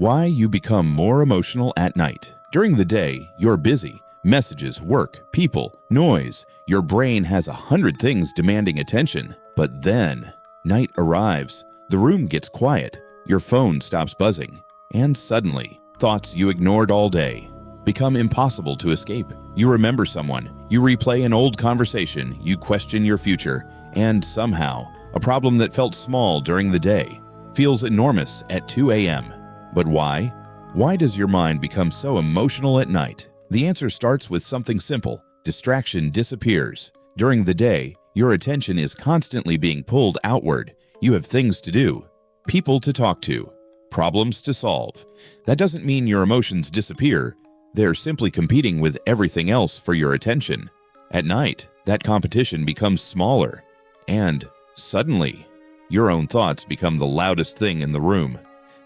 Why you become more emotional at night. During the day, you're busy. Messages, work, people, noise. Your brain has 100 things demanding attention. But then, night arrives. The room gets quiet. Your phone stops buzzing. And suddenly, thoughts you ignored all day become impossible to escape. You remember someone. You replay an old conversation. You question your future. And somehow, a problem that felt small during the day feels enormous at 2 a.m. But why? Why does your mind become so emotional at night? The answer starts with something simple. Distraction disappears. During the day, your attention is constantly being pulled outward. You have things to do, people to talk to, problems to solve. That doesn't mean your emotions disappear. They're simply competing with everything else for your attention. At night, that competition becomes smaller. And suddenly, your own thoughts become the loudest thing in the room.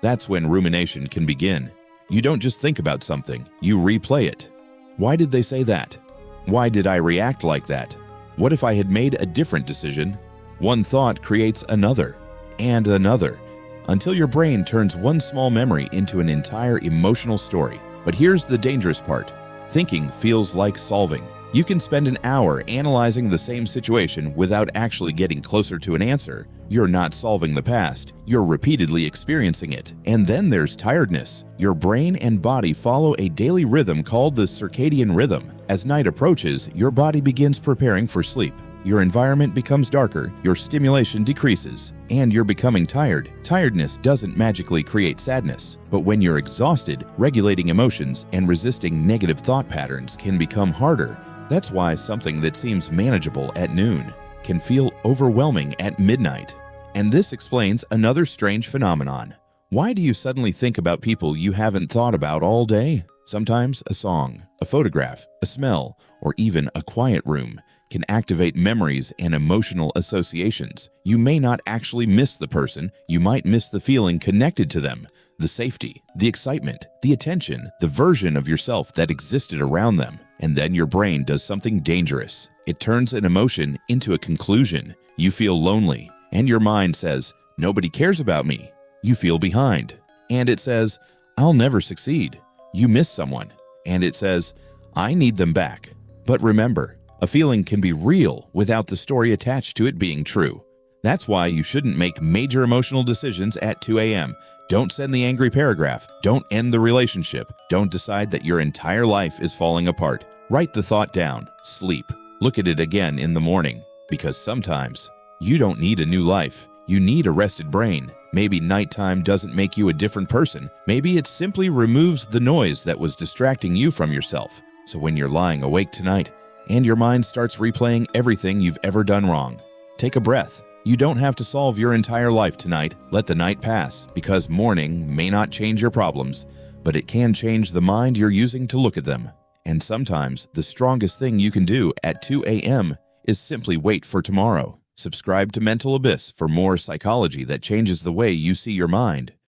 That's when rumination can begin. You don't just think about something, you replay it. Why did they say that? Why did I react like that? What if I had made a different decision? One thought creates another, and another, until your brain turns one small memory into an entire emotional story. But here's the dangerous part. Thinking feels like solving. You can spend an hour analyzing the same situation without actually getting closer to an answer. You're not solving the past, you're repeatedly experiencing it. And then there's tiredness. Your brain and body follow a daily rhythm called the circadian rhythm. As night approaches, your body begins preparing for sleep. Your environment becomes darker, your stimulation decreases, and you're becoming tired. Tiredness doesn't magically create sadness, but when you're exhausted, regulating emotions and resisting negative thought patterns can become harder. That's why something that seems manageable at noon can feel overwhelming at midnight. And this explains another strange phenomenon. Why do you suddenly think about people you haven't thought about all day? Sometimes a song, a photograph, a smell, or even a quiet room can activate memories and emotional associations. You may not actually miss the person, you might miss the feeling connected to them, the safety, the excitement, the attention, the version of yourself that existed around them. And then your brain does something dangerous. It turns an emotion into a conclusion. You feel lonely, and your mind says, "Nobody cares about me." You feel behind, and it says, "I'll never succeed." You miss someone, and it says, "I need them back." But remember, a feeling can be real without the story attached to it being true. That's why you shouldn't make major emotional decisions at 2 a.m. Don't send the angry paragraph. Don't end the relationship. Don't decide that your entire life is falling apart. Write the thought down. Sleep. Look at it again in the morning. Because sometimes you don't need a new life. You need a rested brain. Maybe nighttime doesn't make you a different person. Maybe it simply removes the noise that was distracting you from yourself. So when you're lying awake tonight and your mind starts replaying everything you've ever done wrong, take a breath. You don't have to solve your entire life tonight. Let the night pass, because morning may not change your problems, but it can change the mind you're using to look at them. And sometimes the strongest thing you can do at 2 a.m. is simply wait for tomorrow. Subscribe to Mental Abyss for more psychology that changes the way you see your mind.